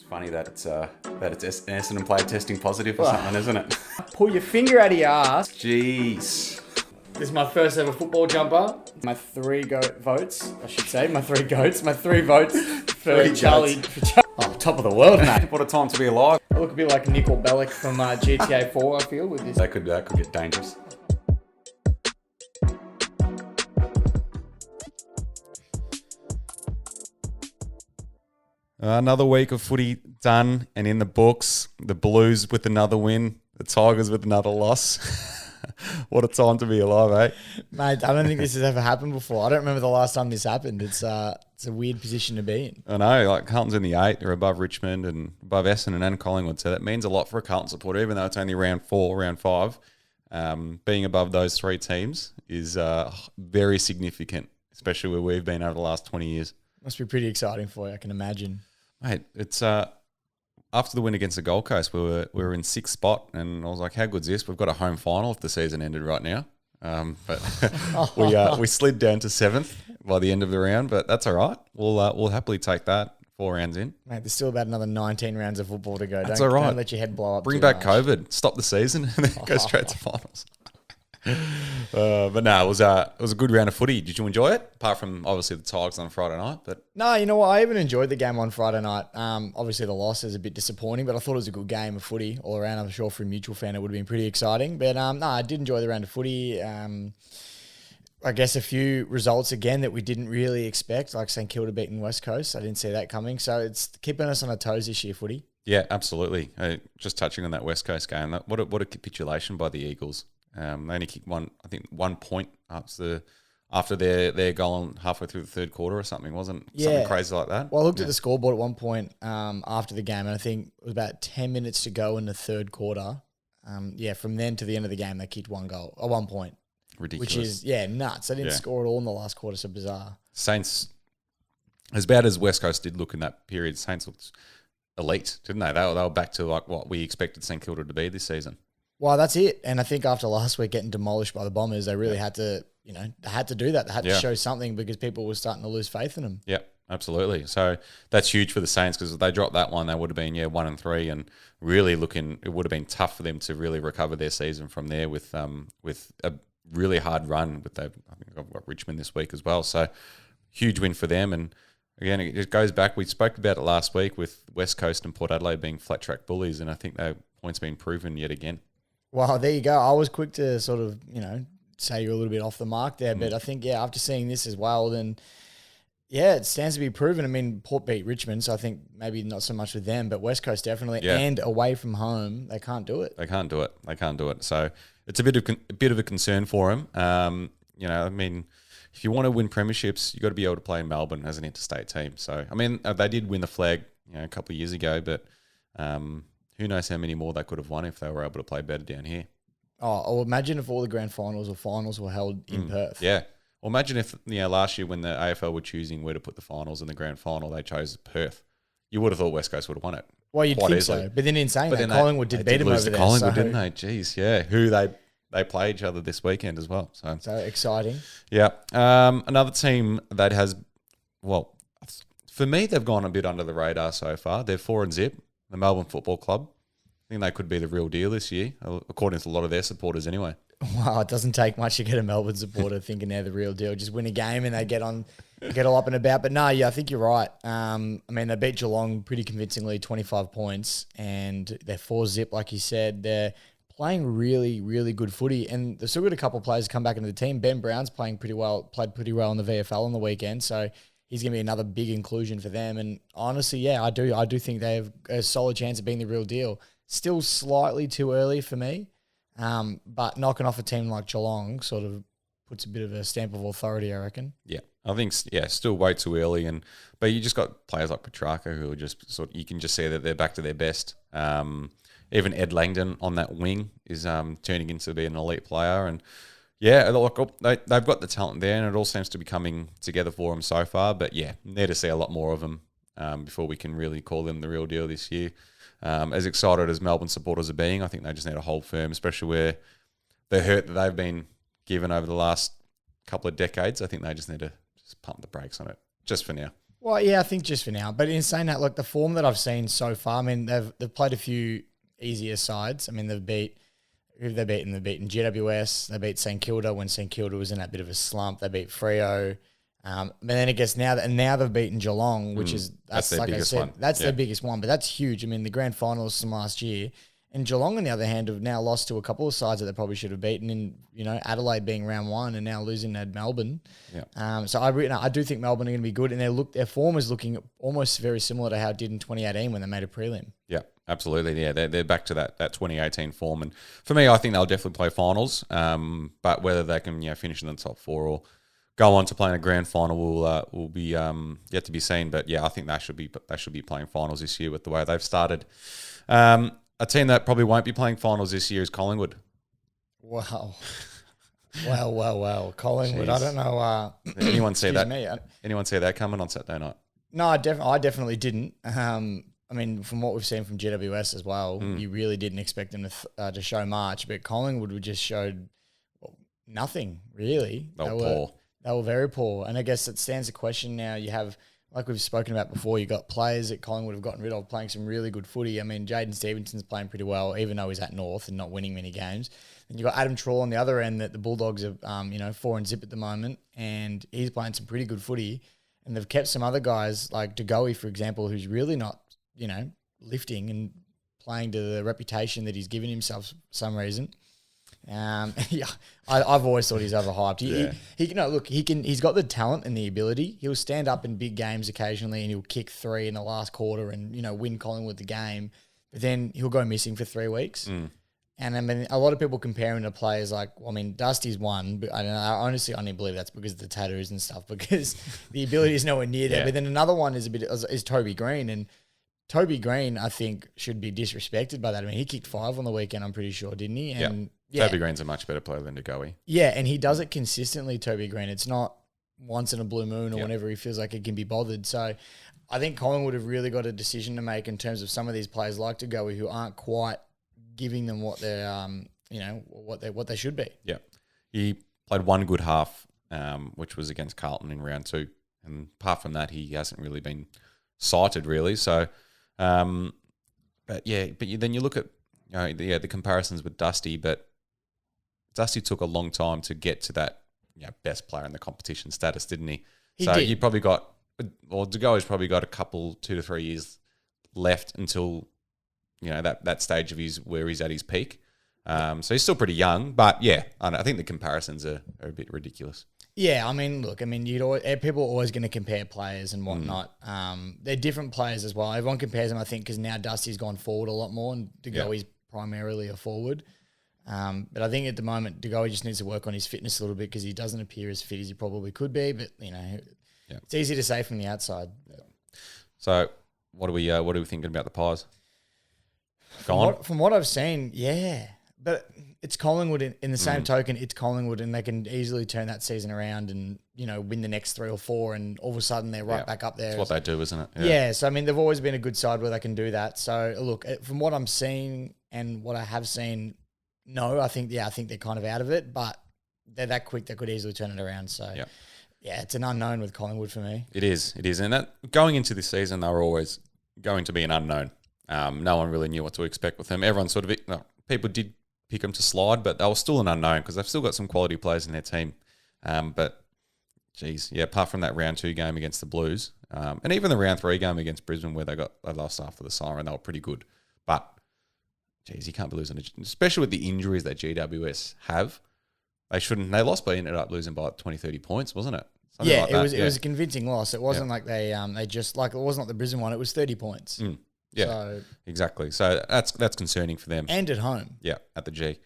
Funny that it's Essendon player testing positive or something, isn't it? Pull your finger out of your ass. Jeez. This is my first ever football jumper. My three votes, I should say. My three goats. My three votes for Charlie. Oh, top of the world, mate. What a time to be alive. I look a bit like Nickel Bellic from GTA 4, I feel, with this. That could get dangerous. Another week of footy done and in the books. The Blues with another win. The Tigers with another loss. What a time to be alive, eh? Mate, I don't think this has ever happened before. I don't remember the last time this happened. It's a weird position to be in. I know, like Carlton's in the 8, they're above Richmond and above Essendon and Collingwood, so that means a lot for a Carlton supporter, even though it's only round 4, round 5. Being above those three teams is very significant, especially where we've been over the last 20 years. Must be pretty exciting for you, I can imagine. Mate, it's after the win against the Gold Coast, we were in 6th spot, and I was like, "How good's this? We've got a home final if the season ended right now." But we slid down to 7th by the end of the round, but that's all right. We'll happily take that 4 rounds in. Mate, there's still about another 19 rounds of football to go. That's all right. Don't let your head blow up. Bring back COVID, stop the season, and then go straight to finals. But no, it was a good round of footy. Did you enjoy it? Apart from obviously the Tigers on Friday night, but no, you know what? I even enjoyed the game on Friday night. Obviously the loss is a bit disappointing, but I thought it was a good game of footy all around. I'm sure for a mutual fan it would have been pretty exciting. But no, I did enjoy the round of footy. I guess a few results again that we didn't really expect, like St Kilda beating West Coast. I didn't see that coming, so it's keeping us on our toes this year, footy. Yeah, absolutely. Just touching on that West Coast game, what a capitulation by the Eagles. They only kicked 1 point after their goal halfway through the third quarter or something. Wasn't something crazy like that? Well, I looked at the scoreboard at one point after the game, and I think it was about 10 minutes to go in the third quarter. From then to the end of the game, they kicked 1 point. Ridiculous. Which is, nuts. They didn't score at all in the last quarter, so bizarre. Saints, as bad as West Coast did look in that period, Saints looked elite, didn't they? They were back to like what we expected St Kilda to be this season. Well, that's it. And I think after last week getting demolished by the Bombers, they really had to, they had to do that. They had to show something because people were starting to lose faith in them. Yeah, absolutely. So that's huge for the Saints because if they dropped that one, they would have been 1-3 and really it would have been tough for them to really recover their season from there with a really hard run. I think I've got Richmond this week as well. So huge win for them. And again, it just goes back. We spoke about it last week with West Coast and Port Adelaide being flat track bullies, and I think that point's been proven yet again. Well, there you go. I was quick to sort of, say you're a little bit off the mark there, but I think, after seeing this as well, then, it stands to be proven. I mean, Port beat Richmond, so I think maybe not so much with them, but West Coast definitely, and away from home, they can't do it. They can't do it. So it's a bit of a concern for them. I mean, if you want to win premierships, you've got to be able to play in Melbourne as an interstate team. So, I mean, they did win the flag, a couple of years ago, but who knows how many more they could have won if they were able to play better down here. Oh, well, imagine if all the grand finals or finals were held in Perth. Yeah. Well, imagine if last year when the AFL were choosing where to put the finals in the grand final, they chose Perth. You would have thought West Coast would have won it. Well, you'd think easily. So. But then in saying that, Collingwood did beat them over there. Collingwood, didn't they? Jeez, yeah. Who they play each other this weekend as well. So exciting. Yeah. Another team that has, for me, they've gone a bit under the radar so far. They're 4-0. The Melbourne Football Club. I think they could be the real deal this year, according to a lot of their supporters anyway. Wow, it doesn't take much to get a Melbourne supporter thinking they're the real deal. Just win a game and they get all up and about. But no, I think you're right. I mean, they beat Geelong pretty convincingly, 25 points, and they're 4-0, like you said. They're playing really, really good footy, and they've still got a couple of players come back into the team. Ben Brown's played pretty well in the VFL on the weekend, so he's going to be another big inclusion for them. And honestly, I do think they have a solid chance of being the real deal. Still slightly too early for me, but knocking off a team like Geelong sort of puts a bit of a stamp of authority, I reckon. Yeah, I think, still way too early. But you just got players like Petrarca who are just you can just see that they're back to their best. Even Ed Langdon on that wing is turning into be an elite player. And they've got the talent there, and it all seems to be coming together for them so far. But need to see a lot more of them before we can really call them the real deal this year. As excited as Melbourne supporters are being, I think they just need to hold firm, especially where the hurt that they've been given over the last couple of decades. I think they just need to pump the brakes on it, just for now. Well, yeah, I think just for now. But in saying that, look, the form that I've seen so far, I mean, they've played a few easier sides. I mean, they've beaten? They've beaten GWS. They beat St Kilda when St Kilda was in that bit of a slump. They beat Freo. But then it gets now they've beaten Geelong, which is that's their like I biggest said, one. that's their biggest one. But that's huge. I mean, the grand finals from last year, and Geelong on the other hand have now lost to a couple of sides that they probably should have beaten. In Adelaide being round one and now losing at Melbourne. Yeah. So I do think Melbourne are going to be good, and their form is looking almost very similar to how it did in 2018 when they made a prelim. Yeah, absolutely. Yeah, they're back to that 2018 form, and for me, I think they'll definitely play finals. But whether they can finish in the top four or go on to playing a grand final will be yet to be seen. But yeah, I think they should be playing finals this year with the way they've started. A team that probably won't be playing finals this year is Collingwood. Wow. Well. Collingwood. Jeez. I don't know. Anyone see that? Me. Anyone see that coming on Saturday night? No, I definitely didn't. I mean, from what we've seen from GWS as well, you really didn't expect them to show much, but Collingwood would just showed nothing really. They were poor. They were very poor, and I guess it stands a question now. You have, like we've spoken about before, you got players that Collingwood have gotten rid of playing some really good footy. I mean, Jaden Stevenson's playing pretty well, even though he's at North and not winning many games. And you got Adam Trawl on the other end that the Bulldogs are, 4-0 at the moment, and he's playing some pretty good footy. And they've kept some other guys like DeGoey, for example, who's really not, lifting and playing to the reputation that he's given himself for some reason. I've always thought he's overhyped. He's got the talent and the ability. He'll stand up in big games occasionally and he'll kick 3 in the last quarter and, win Collingwood the game. But then he'll go missing for 3 weeks. And I mean, a lot of people compare him to players like, Dusty's one, but I don't know. I honestly only believe that's because of the tattoos and stuff, because the ability is nowhere near there. But then another one is Toby Green, and Toby Green, I think, should be disrespected by that. I mean, he kicked 5 on the weekend, I'm pretty sure, didn't he? And Toby Green's a much better player than DeGoey. Yeah, and he does it consistently, Toby Green. It's not once in a blue moon or whenever he feels like he can be bothered. So I think Collingwood have really got a decision to make in terms of some of these players like DeGoey who aren't quite giving them what they're, what they should be. Yeah. He played one good half, which was against Carlton in round 2. And apart from that, he hasn't really been cited, really. So, then you look at the comparisons with Dusty, but Dusty took a long time to get to that best player in the competition status, didn't he? You probably got, or DeGoey's probably got a couple, 2 to 3 years left until that stage of where he's at his peak. So he's still pretty young, but I think the comparisons are a bit ridiculous. Yeah, I mean, look, people are always going to compare players and whatnot. They're different players as well. Everyone compares them, I think, because now Dusty's gone forward a lot more and DeGoey's primarily a forward. But I think at the moment, DeGoey just needs to work on his fitness a little bit because he doesn't appear as fit as he probably could be. But, it's easy to say from the outside. Yeah. So what are we thinking about the Pies? From what I've seen, yeah. But it's Collingwood in the same token, it's Collingwood, and they can easily turn that season around and, win the next 3 or 4, and all of a sudden they're right back up there. That's what they do, isn't it? Yeah. So, I mean, they've always been a good side where they can do that. So, look, from what I'm seeing and what I have seen, no, I think they're kind of out of it, but they're that quick they could easily turn it around. So, it's an unknown with Collingwood for me. It is. And that going into this season, they were always going to be an unknown. No one really knew what to expect with them. Everyone people did pick them to slide, but they were still an unknown because they've still got some quality players in their team. But, apart from that round 2 game against the Blues, and even the round 3 game against Brisbane where they lost after the siren, they were pretty good. But, you can't be losing, especially with the injuries that GWS have. They lost, but ended up losing by 20, 30 points, wasn't it? It was a convincing loss. It wasn't like it wasn't like the Brisbane one. It was 30 points. Yeah, exactly. So that's concerning for them. And at home. Yeah, at the G.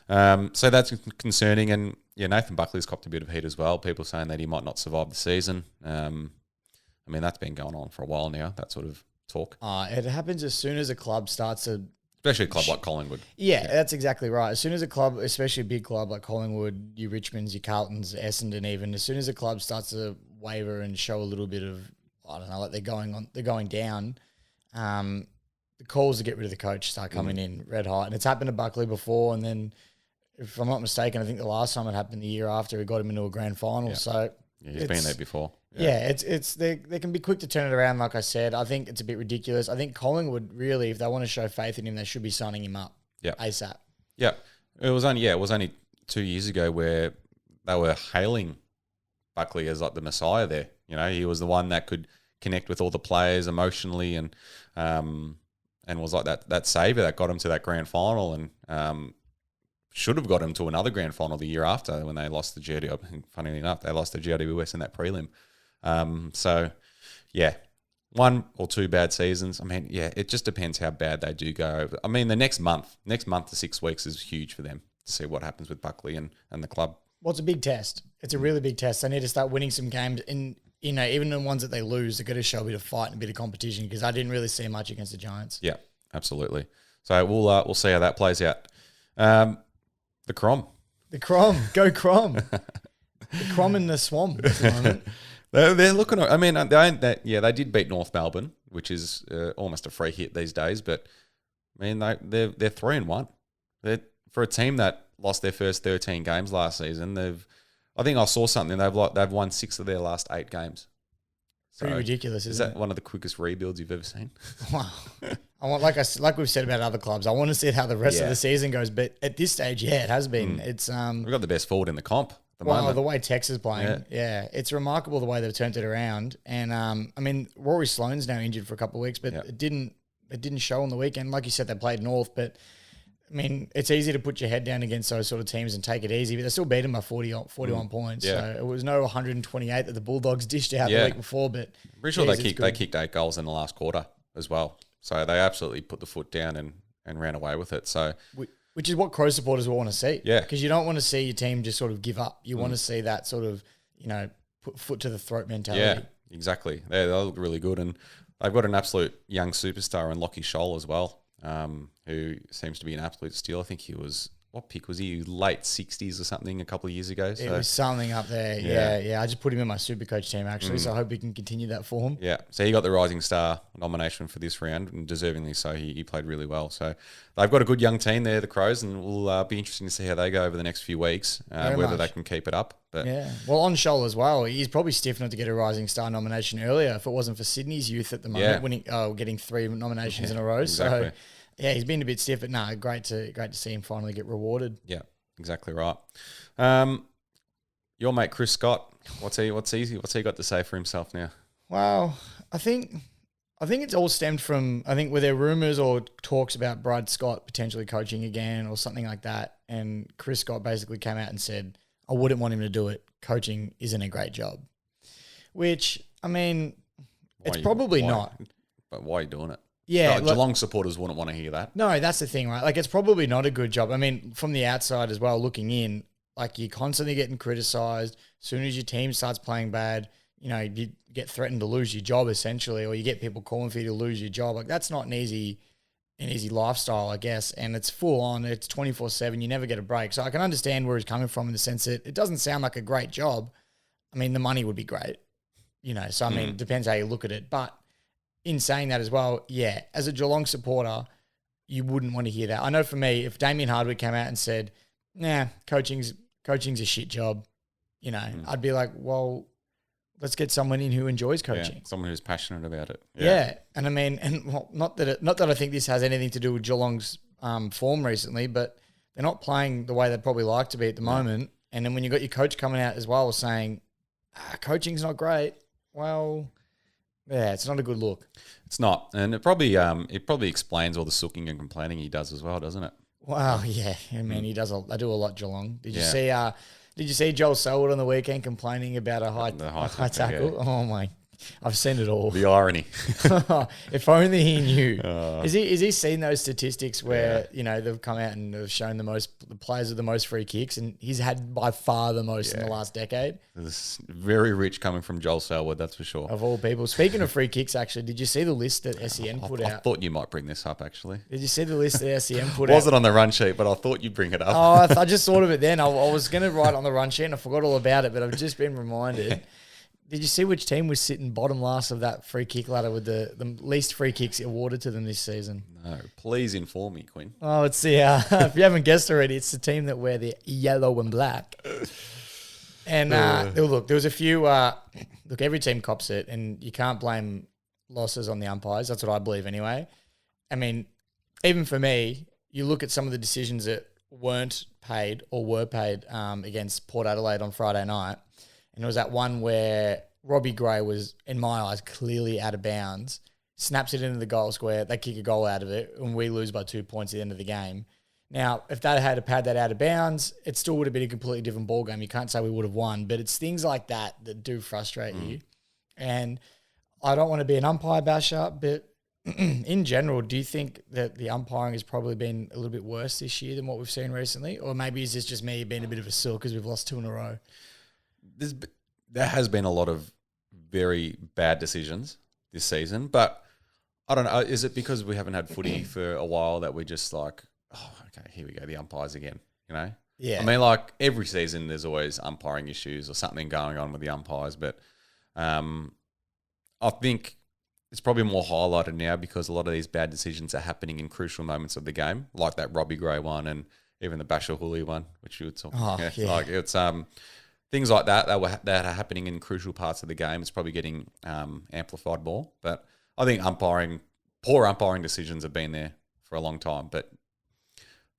So that's concerning. And, Nathan Buckley's copped a bit of heat as well. People saying that he might not survive the season. That's been going on for a while now, that sort of talk. It happens as soon as a club starts to... Especially a club like Collingwood. Yeah, that's exactly right. As soon as a club, especially a big club like Collingwood, your Richmonds, your Carltons, Essendon even, as soon as a club starts to waver and show a little bit of, I don't know, like they're going down... the calls to get rid of the coach start coming in red hot. And it's happened to Buckley before. And then, if I'm not mistaken, I think the last time it happened the year after, he got him into a grand final. Yeah. So, Yeah, he's been there before. Yeah, they can be quick to turn it around. Like I said, I think it's a bit ridiculous. I think Collingwood really, if they want to show faith in him, they should be signing him up. Yeah, ASAP. Yeah, it was only 2 years ago where they were hailing Buckley as like the messiah there. You know, he was the one that could connect with all the players emotionally and was like that saviour that got him to that grand final and should have got him to another grand final the year after when they lost the GWS. Funnily enough, they lost the GWS in that prelim. So, yeah, 1 or 2 bad seasons. I mean, yeah, it just depends how bad they do go. I mean, the next month to 6 weeks is huge for them to see what happens with Buckley and the club. Well, it's a big test. It's a really big test. They need to start winning some games. And, you know, even the ones that they lose, they've got to show a bit of fight and a bit of competition because I didn't really see much against the Giants. Yeah, absolutely. So we'll see how that plays out. The Crom. The Crom. Go Crom. The Crom in the swamp at the moment. They're looking. I mean, they did beat North Melbourne, which is almost a free hit these days. But I mean, they're 3-1. They're for a team that lost their first 13 games last season. I think I saw something. They've won 6 of their last 8 games. Pretty ridiculous, isn't it? Is that one of the quickest rebuilds you've ever seen? Wow. I want, like we've said about other clubs, I want to see how the rest of the season goes. But at this stage, it has been. It's we've got the best forward in the comp at the moment. The way Tex is playing, it's remarkable the way they've turned it around. And I mean, Rory Sloane's now injured for a couple of weeks, but it didn't show on the weekend. Like you said, they played North, but I mean, it's easy to put your head down against those sort of teams and take it easy, but they still beat them by 41 points. Yeah. So it was no 128 that the Bulldogs dished out the week before. But I'm pretty sure they kicked 8 goals in the last quarter as well. So they absolutely put the foot down and ran away with it. So which is what Crow supporters will want to see. Yeah. Because you don't want to see your team just sort of give up. You want to see that sort of, you know, put foot to the throat mentality. Yeah, exactly. They look really good. And they've got an absolute young superstar in Lockie Scholl as well. Who seems to be an absolute steal. I think he was, what pick was he? Late 60s or something a couple of years ago. So. It was something up there. Yeah. I just put him in my Supercoach team actually, so I hope he can continue that form. Yeah, so he got the Rising Star nomination for this round, and deservingly so. He played really well. So they've got a good young team there, the Crows, and we'll be interesting to see how they go over the next few weeks, whether they can keep it up. But yeah, well, on Scholl as well, he's probably stiff not to get a Rising Star nomination earlier if it wasn't for Sydney's youth at the moment, getting 3 nominations in a row. Exactly. So yeah, he's been a bit stiff, but no, great to see him finally get rewarded. Yeah, exactly right. Your mate Chris Scott, what's he got to say for himself now? Well, I think it's all stemmed from, were there rumours or talks about Brad Scott potentially coaching again or something like that, and Chris Scott basically came out and said, I wouldn't want him to do it. Coaching isn't a great job. Which, I mean, it's probably not. But why are you doing it? Yeah, Geelong supporters wouldn't want to hear that. No, that's the thing, right? Like, it's probably not a good job. I mean, from the outside as well, looking in, like, you're constantly getting criticised. As soon as your team starts playing bad, you know, you get threatened to lose your job, essentially, or you get people calling for you to lose your job. Like, that's not an easy lifestyle, I guess, and it's full on. It's 24/7. You never get a break. So I can understand where he's coming from in the sense that it doesn't sound like a great job. I mean, the money would be great, you know. So, I mean, it depends how you look at it. But in saying that as well, yeah, as a Geelong supporter, you wouldn't want to hear that. I know for me, if Damien Hardwick came out and said, nah, coaching's a shit job, you know, I'd be like, well, let's get someone in who enjoys coaching. Yeah, someone who's passionate about it. Yeah. And I mean, not that I think this has anything to do with Geelong's form recently, but they're not playing the way they'd probably like to be at the moment. And then when you got your coach coming out as well saying, coaching's not great, well, yeah, it's not a good look. It's not, and it probably explains all the sooking and complaining he does as well, doesn't it? Wow, yeah. I mean, he does. I do a lot, Geelong. Did you see Joel Selwood on the weekend complaining about a high tackle? Yeah. Oh my! I've seen it all. The irony. If only he knew. Is he seen those statistics where you know they've come out and have shown the players with the most free kicks, and he's had by far the most in the last decade. It's very rich coming from Joel Selwood, that's for sure. Of all people. Speaking of free kicks, actually, did you see the list that SEN put out? I thought you might bring this up, actually. Did you see the list that SEN put out? Wasn't on the run sheet, but I thought you'd bring it up. Oh, I just thought of it then. I was going to write on the run sheet, and I forgot all about it, but I've just been reminded. Did you see which team was sitting bottom last of that free kick ladder with the least free kicks awarded to them this season? No, please inform me, Quinn. Oh, it's if you haven't guessed already, it's the team that wear the yellow and black. And there was a few. Look, every team cops it, and you can't blame losses on the umpires. That's what I believe, anyway. I mean, even for me, you look at some of the decisions that weren't paid or were paid against Port Adelaide on Friday night, and it was that one where Robbie Gray was, in my eyes, clearly out of bounds. Snaps it into the goal square. They kick a goal out of it, and we lose by 2 points at the end of the game. Now, if they had pad that out of bounds, it still would have been a completely different ballgame. You can't say we would have won, but it's things like that that do frustrate you. And I don't want to be an umpire basher, but in general, do you think that the umpiring has probably been a little bit worse this year than what we've seen recently? Or maybe is this just me being a bit of a silk because we've lost 2 in a row? There has been a lot of very bad decisions this season, but I don't know. Is it because we haven't had footy for a while that we're just like, oh, okay, here we go, the umpires again, you know? Yeah. I mean, like every season there's always umpiring issues or something going on with the umpires, but I think it's probably more highlighted now because a lot of these bad decisions are happening in crucial moments of the game, like that Robbie Gray one and even the Bashir Hooley one, which you would talk about. Yeah. Like it's things like that that are happening in crucial parts of the game. It's probably getting amplified more. But I think poor umpiring decisions have been there for a long time. But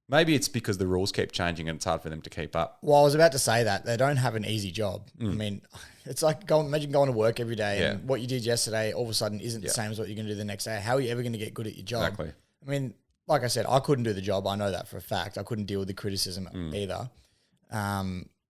maybe it's because the rules keep changing and it's hard for them to keep up. Well, I was about to say that. They don't have an easy job. I mean, it's like imagine going to work every day and what you did yesterday all of a sudden isn't the same as what you're going to do the next day. How are you ever going to get good at your job? Exactly. I mean, like I said, I couldn't do the job. I know that for a fact. I couldn't deal with the criticism either.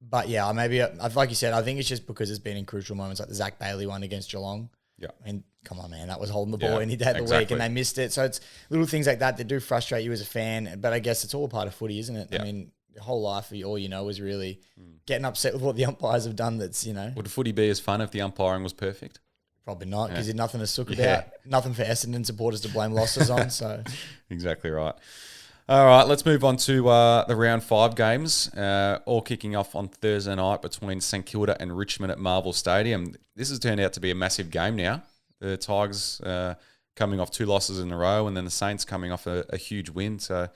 But yeah, maybe, like you said, I think it's just because it's been in crucial moments like the Zach Bailey one against Geelong. Yeah. I mean, come on, man. That was holding the ball any day of the week and they missed it. So it's little things like that do frustrate you as a fan. But I guess it's all a part of footy, isn't it? Yeah. I mean, your whole life, all you know is really getting upset with what the umpires have done that's, Would footy be as fun if the umpiring was perfect? Probably not, because there's nothing to sook about. Nothing for Essendon supporters to blame losses on. So exactly right. All right, let's move on to the round 5 games, all kicking off on Thursday night between St Kilda and Richmond at Marvel Stadium. This has turned out to be a massive game now. The Tigers coming off 2 losses in a row, and then the Saints coming off a huge win. So,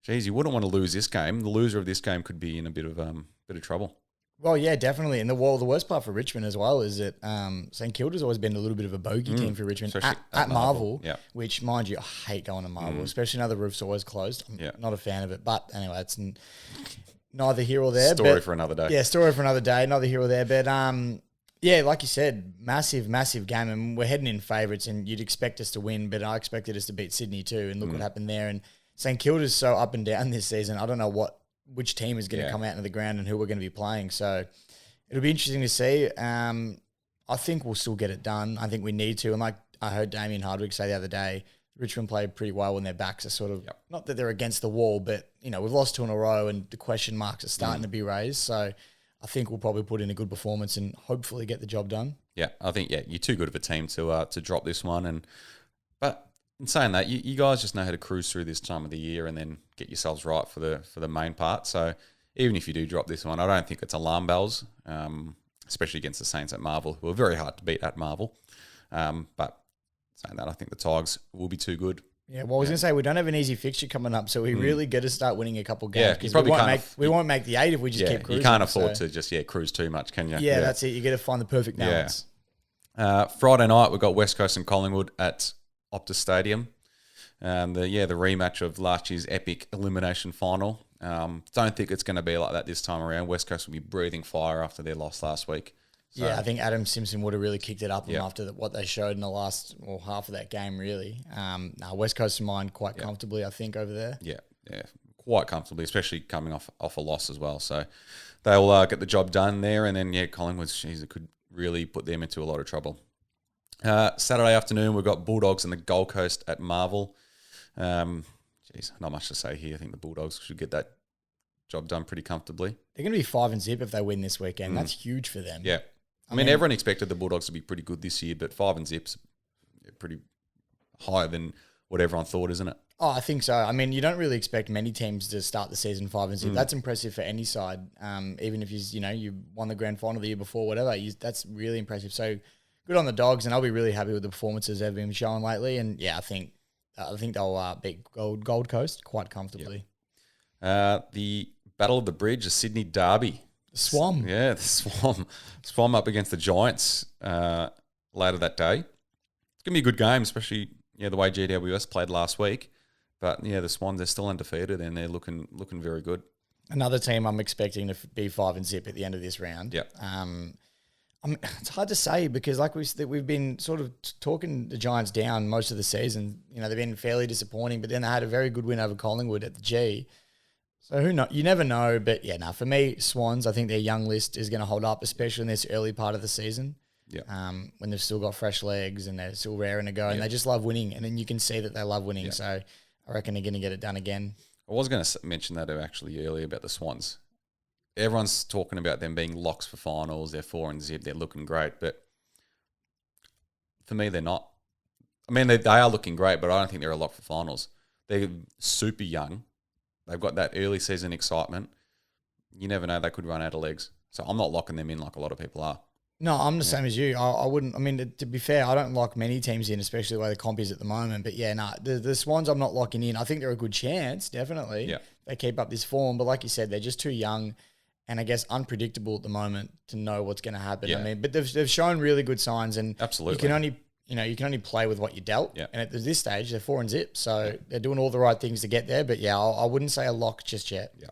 geez, you wouldn't want to lose this game. The loser of this game could be in a bit of trouble. Well, yeah, definitely. And the worst part for Richmond as well is that St Kilda's always been a little bit of a bogey team for Richmond at Marvel, which, mind you, I hate going to Marvel, especially now the roof's always closed. I'm not a fan of it. But anyway, it's neither here or there. Story for another day. Yeah, story for another day, neither here or there. But yeah, like you said, massive, massive game. And we're heading in favourites and you'd expect us to win, but I expected us to beat Sydney too. And look what happened there. And St Kilda's so up and down this season. I don't know which team is going to come out into the ground and who we're going to be playing. So it'll be interesting to see. I think we'll still get it done. I think we need to. And like I heard Damien Hardwick say the other day, Richmond played pretty well when their backs are sort of, not that they're against the wall, but, we've lost 2 in a row and the question marks are starting to be raised. So I think we'll probably put in a good performance and hopefully get the job done. Yeah, I think, you're too good of a team to drop this one. But in saying that, you guys just know how to cruise through this time of the year and then get yourselves right for the main part. So even if you do drop this one, I don't think it's alarm bells, especially against the Saints at Marvel, who are very hard to beat at Marvel. But saying that, I think the Tigers will be too good. Yeah, well, I was going to say, we don't have an easy fixture coming up, so we really got to start winning a couple games. Yeah, we won't make the 8 if we just keep cruising. You can't afford to just cruise too much, can you? Yeah, that's it. You got to find the perfect balance. Friday night, we've got West Coast and Collingwood at Optus Stadium. The rematch of last year's epic elimination final. Don't think it's going to be like that this time around. West Coast will be breathing fire after their loss last week. So, I think Adam Simpson would have really kicked it up after what they showed in the last half of that game, really. West Coast of mine quite comfortably, I think, over there. Yeah, quite comfortably, especially coming off a loss as well. So they'll get the job done there. And then, Collingwood, it could really put them into a lot of trouble. Saturday afternoon, we've got Bulldogs and the Gold Coast at Marvel. Not much to say here. I think the Bulldogs should get that job done pretty comfortably. They're going to be 5-0 if they win this weekend. That's huge for them. Yeah. I mean, everyone expected the Bulldogs to be pretty good this year, but 5-0's pretty higher than what everyone thought, isn't it? Oh, I think so. I mean, you don't really expect many teams to start the season 5-0. That's impressive for any side. Even if you won the grand final the year before, whatever, that's really impressive. So good on the Dogs, and I'll be really happy with the performances they've been showing lately. And I think they'll beat Gold Coast quite comfortably. The Battle of the Bridge, a Sydney derby. Swam. Yeah, the Swam up against the Giants later that day. It's going to be a good game, especially the way GWS played last week. But, the Swans, they're still undefeated and they're looking very good. Another team I'm expecting to be 5-0 at the end of this round. Yeah. It's hard to say because we've been sort of talking the Giants down most of the season. They've been fairly disappointing, but then they had a very good win over Collingwood at the G. So who knows? You never know. But for me, Swans, I think their young list is going to hold up, especially in this early part of the season. Yeah. When they've still got fresh legs and they're still raring to go, and they just love winning. And then you can see that they love winning. So I reckon they're going to get it done again. I was going to mention that actually earlier about the Swans. Everyone's talking about them being locks for finals. They're 4-0. They're looking great, but for me, they're not. I mean, they are looking great, but I don't think they're a lock for finals. They're super young. They've got that early season excitement. You never know; they could run out of legs. So I'm not locking them in like a lot of people are. No, I'm the same as you. I wouldn't. I mean, to be fair, I don't lock many teams in, especially the way the comp is at the moment. But the Swans I'm not locking in. I think they're a good chance, definitely. Yeah. They keep up this form, but like you said, they're just too young. And I guess unpredictable at the moment to know what's going to happen. Yeah. I mean, but they've shown really good signs, and Absolutely. you can only play with what you dealt. Yeah. And at this stage, they're 4-0, so they're doing all the right things to get there. But I wouldn't say a lock just yet. Yeah.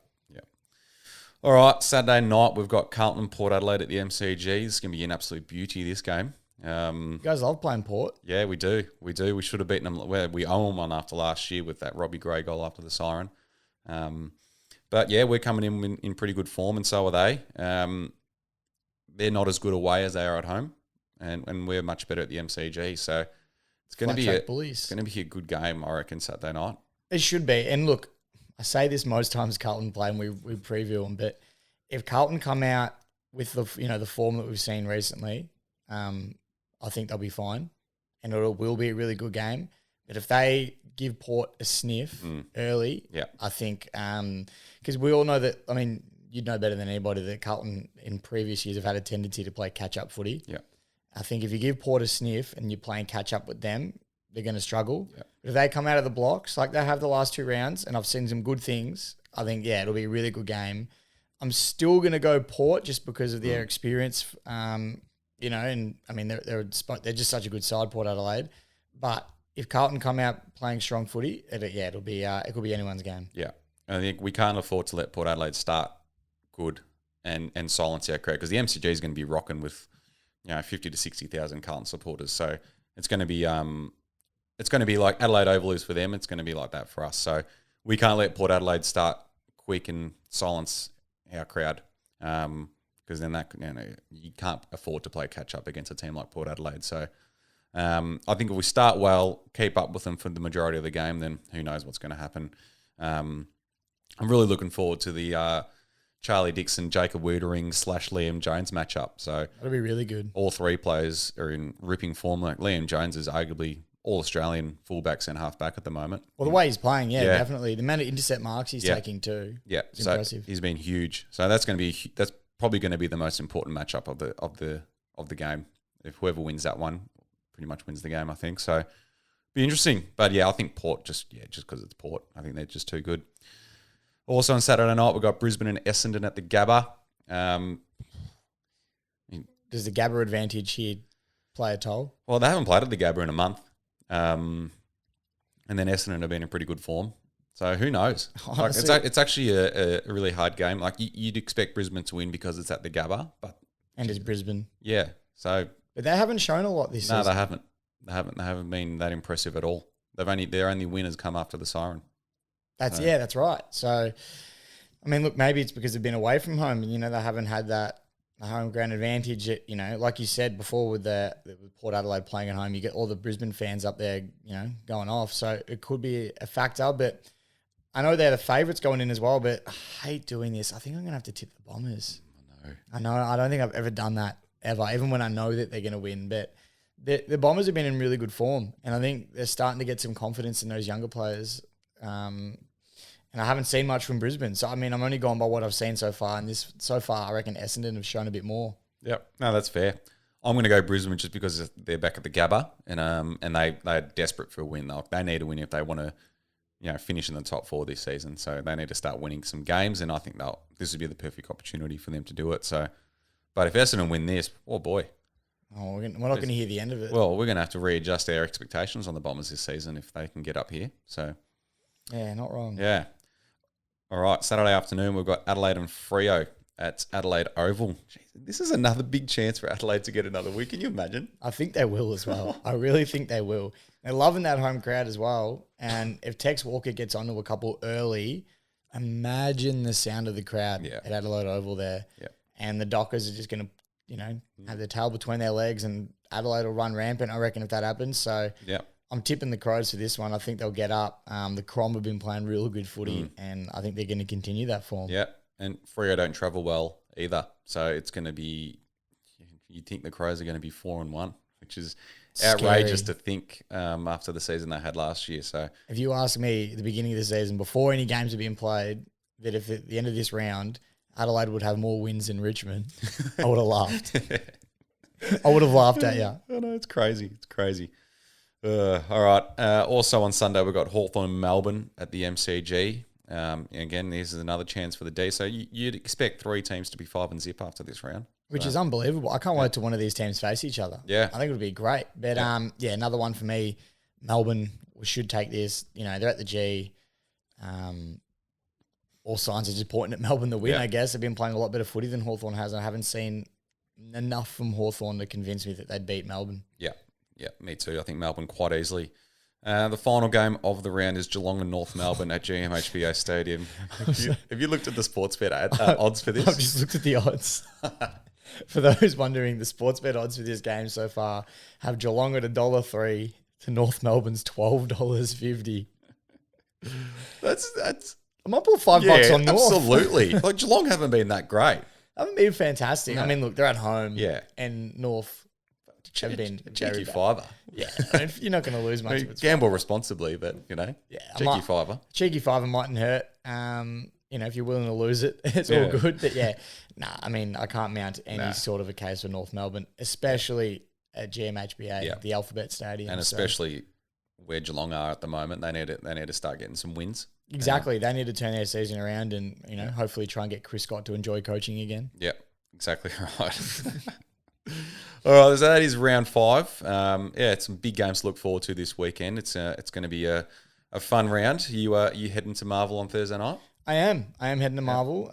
All right, Saturday night we've got Carlton and Port Adelaide at the MCG. It's going to be an absolute beauty, this game. You guys love playing Port. Yeah, we do. We should have beaten them. We owe them one after last year with that Robbie Gray goal after the siren. But we're coming in pretty good form, and so are they. They're not as good away as they are at home, and we're much better at the MCG. So it's going to be a good game, I reckon, Saturday night. It should be. And look, I say this most times Carlton play, and we preview them. But if Carlton come out with the form that we've seen recently, I think they'll be fine, and it will be a really good game. But if they give Port a sniff early, I think because we all know that. I mean, you'd know better than anybody that Carlton in previous years have had a tendency to play catch-up footy. Yeah, I think if you give Port a sniff and you're playing catch-up with them, they're going to struggle. Yeah. But if they come out of the blocks like they have the last 2 rounds, and I've seen some good things, I think it'll be a really good game. I'm still going to go Port just because of their experience, and I mean they're just such a good side, Port Adelaide, but. If Carlton come out playing strong footy, it could be anyone's game. Yeah, I think we can't afford to let Port Adelaide start good and silence our crowd because the MCG is going to be rocking with 50 to 60,000 Carlton supporters. So it's going to be like Adelaide Oval is for them. It's going to be like that for us. So we can't let Port Adelaide start quick and silence our crowd because then you can't afford to play catch up against a team like Port Adelaide. So. I think if we start well, keep up with them for the majority of the game, then who knows what's going to happen. I'm really looking forward to the Charlie Dixon, Jacob Wiedering / Liam Jones matchup. So that'll be really good. All 3 players are in ripping form. Like Liam Jones is arguably all-Australian fullback and halfback at the moment. Well, the way he's playing, definitely. The amount of intercept marks he's taking too. Yeah, it's impressive. He's been huge. So that's probably going to be the most important matchup of the game. If whoever wins that one. Pretty much wins the game, I think. So, be interesting. But I think Port just because it's Port, I think they're just too good. Also on Saturday night, we've got Brisbane and Essendon at the Gabba. Does the Gabba advantage here play a toll? Well, they haven't played at the Gabba in a month. And then Essendon have been in pretty good form. So, who knows? It's actually a really hard game. Like, you'd expect Brisbane to win because it's at the Gabba. And it's Brisbane. Yeah. So... But they haven't shown a lot this season. No, they haven't. They haven't been that impressive at all. Their only winners come after the siren. That's right. So, I mean, look, maybe it's because they've been away from home and, they haven't had that home ground advantage. Like you said before with with Port Adelaide playing at home, you get all the Brisbane fans up there, going off. So it could be a factor, but I know they're the favourites going in as well, but I hate doing this. I think I'm going to have to tip the Bombers. I know. I don't think I've ever done that. Ever, even when I know that they're going to win. But the Bombers have been in really good form, and I think they're starting to get some confidence in those younger players. And I haven't seen much from Brisbane. So, I mean, I'm only going by what I've seen so far, and so far I reckon Essendon have shown a bit more. Yep. No, that's fair. I'm going to go Brisbane just because they're back at the Gabba, and they're desperate for a win. They need a win if they want to finish in the top 4 this season. So they need to start winning some games, and I think this would be the perfect opportunity for them to do it. So, but if Essendon win this, oh boy. Oh, we're not going to hear the end of it. Well, we're going to have to readjust our expectations on the Bombers this season if they can get up here. So, yeah, not wrong. Yeah. All right, Saturday afternoon, we've got Adelaide and Freo at Adelaide Oval. Jeez, this is another big chance for Adelaide to get another win. Can you imagine? I think they will as well. I really think they will. They're loving that home crowd as well. And if Tex Walker gets onto a couple early, imagine the sound of the crowd at Adelaide Oval there. Yeah. And the Dockers are just going to, have their tail between their legs, and Adelaide will run rampant, I reckon, if that happens. So I'm tipping the Crows for this one. I think they'll get up. The Crom have been playing real good footy, and I think they're going to continue that form. Yeah, and Freo don't travel well either. So it's going to be, you'd think the Crows are going to be 4-1, which is outrageous to think after the season they had last year. So if you ask me at the beginning of the season, before any games have been played, that if at the end of this round, Adelaide would have more wins than Richmond, I would have laughed. I would have laughed at you. Oh, no, it's crazy. It's crazy. All right. Also on Sunday, we've got Hawthorn Melbourne at the MCG. Again, this is another chance for the D. So you'd expect 3 teams to be 5-0 after this round. Which is unbelievable. I can't wait till one of these teams face each other. Yeah. I think it would be great. But, another one for me, Melbourne should take this. They're at the G. All signs are just pointing at Melbourne to win, I guess. They've been playing a lot better footy than Hawthorn has. I haven't seen enough from Hawthorn to convince me that they'd beat Melbourne. Yeah, me too. I think Melbourne quite easily. The final game of the round is Geelong and North Melbourne at GMHBA Stadium. Have you looked at the Sportsbet odds for this? I've just looked at the odds. For those wondering, the Sportsbet odds for this game so far have Geelong at $1.03 to North Melbourne's $12.50. That's. I might put $5 on North. Absolutely. Like Geelong haven't been that great. Haven't been fantastic. No. I mean, look, they're at home. Yeah. And North have been cheeky fiver. Yeah. You're not going to lose much. Gamble responsibly, but, cheeky fiver. Cheeky fiver mightn't hurt. If you're willing to lose it, it's all good. But, I can't mount any sort of a case for North Melbourne, especially at GMHBA, the Alphabet Stadium. And especially where Geelong are at the moment, they need to start getting some wins. Exactly. They need to turn their season around and, hopefully try and get Chris Scott to enjoy coaching again. Yep, exactly right. All right, so that is round 5. It's some big games to look forward to this weekend. It's going to be a fun round. You heading to Marvel on Thursday night? I am heading to Marvel.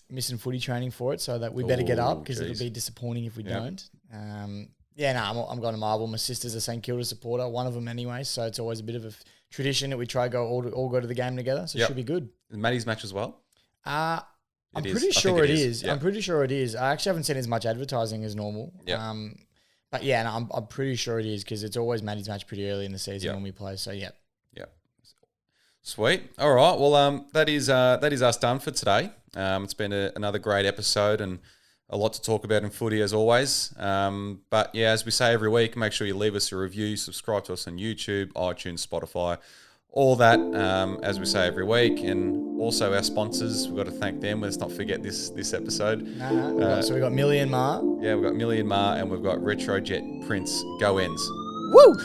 Missing footy training for it, so that we better get up because it'll be disappointing if we don't. I'm going to Marvel. My sister's a St Kilda supporter, one of them anyway, so it's always a bit of a tradition that we try all go to the game together, so it should be good. Is Maddie's match as well? I'm pretty sure it is. Yep. I'm pretty sure it is. I actually haven't seen as much advertising as normal. Yep. I'm pretty sure it is because it's always Maddie's match pretty early in the season when we play, so Yep. Sweet. All right. Well, that is us done for today. It's been another great episode and a lot to talk about in footy as always. But as we say every week, make sure you leave us a review, subscribe to us on YouTube, iTunes, Spotify, all that, as we say every week. And also our sponsors, we've got to thank them. Let's not forget this episode. So we've got Millie and Mar. Yeah, we've got Millie and Mar and we've got Retrojet Prince. Go Ends. Woo!